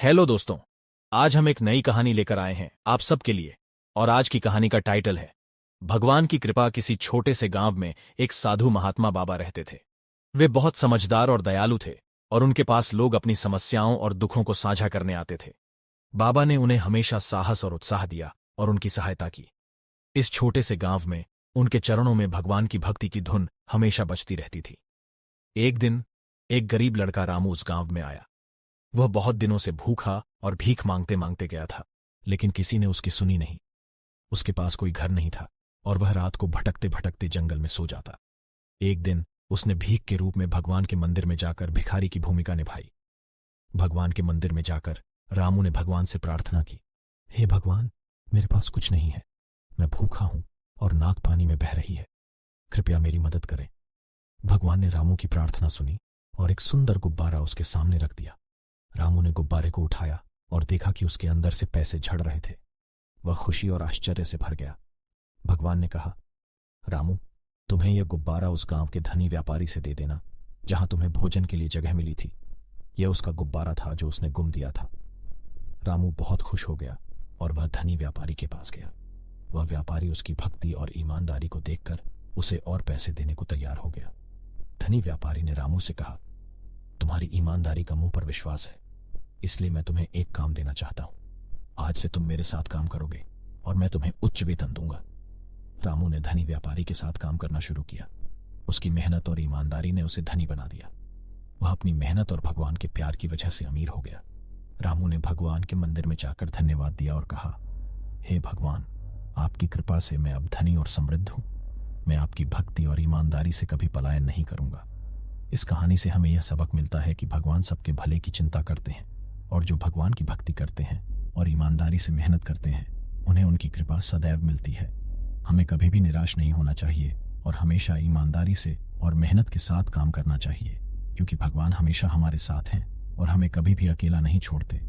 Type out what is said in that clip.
Hello दोस्तों। आज हम एक नई कहानी लेकर आए हैं आप सबके लिए। और आज की कहानी का टाइटल है भगवान की कृपा। किसी छोटे से गांव में एक साधु महात्मा बाबा रहते थे। वे बहुत समझदार और दयालु थे और उनके पास लोग अपनी समस्याओं और दुखों को साझा करने आते थे। बाबा ने उन्हें हमेशा साहस और उत्साह दिया और उनकी सहायता की। इस छोटे से गांव में उनके चरणों में भगवान की भक्ति की धुन हमेशा बजती रहती थी। एक दिन एक गरीब लड़का रामू उस गांव में आया। वह बहुत दिनों से भूखा और भीख मांगते मांगते गया था, लेकिन किसी ने उसकी सुनी नहीं। उसके पास कोई घर नहीं था और वह रात को भटकते भटकते जंगल में सो जाता। एक दिन उसने भीख के रूप में भगवान के मंदिर में जाकर भिखारी की भूमिका निभाई। भगवान के मंदिर में जाकर रामू ने भगवान से प्रार्थना की, हे भगवान, मेरे पास कुछ नहीं है, मैं भूखा हूं और नाक पानी में बह रही है, कृपया मेरी मदद करें। भगवान ने रामू की प्रार्थना सुनी और एक सुंदर गुब्बारा उसके सामने रख दिया। रामू ने गुब्बारे को उठाया और देखा कि उसके अंदर से पैसे झड़ रहे थे। वह खुशी और आश्चर्य से भर गया। भगवान ने कहा, रामू, तुम्हें यह गुब्बारा उस गांव के धनी व्यापारी से दे देना जहां तुम्हें भोजन के लिए जगह मिली थी। यह उसका गुब्बारा था जो उसने गुम दिया था। रामू बहुत खुश हो गया और वह धनी व्यापारी के पास गया। वह व्यापारी उसकी भक्ति और ईमानदारी को देखकर उसे और पैसे देने को तैयार हो गया। धनी व्यापारी ने रामू से कहा, तुम्हारी ईमानदारी का मुंह पर विश्वास है, इसलिए मैं तुम्हें एक काम देना चाहता हूं। आज से तुम मेरे साथ काम करोगे और मैं तुम्हें उच्च वेतन दूंगा। रामू ने धनी व्यापारी के साथ काम करना शुरू किया। उसकी मेहनत और ईमानदारी ने उसे धनी बना दिया। वह अपनी मेहनत और भगवान के प्यार की वजह से अमीर हो गया। रामू ने भगवान के मंदिर में जाकर धन्यवाद दिया और कहा, हे भगवान, आपकी कृपा से मैं अब धनी और समृद्ध हूं। मैं आपकी भक्ति और ईमानदारी से कभी पलायन नहीं करूंगा। इस कहानी से हमें यह सबक मिलता है कि भगवान सबके भले की चिंता करते हैं और जो भगवान की भक्ति करते हैं और ईमानदारी से मेहनत करते हैं उन्हें उनकी कृपा सदैव मिलती है। हमें कभी भी निराश नहीं होना चाहिए और हमेशा ईमानदारी से और मेहनत के साथ काम करना चाहिए, क्योंकि भगवान हमेशा हमारे साथ हैं और हमें कभी भी अकेला नहीं छोड़ते।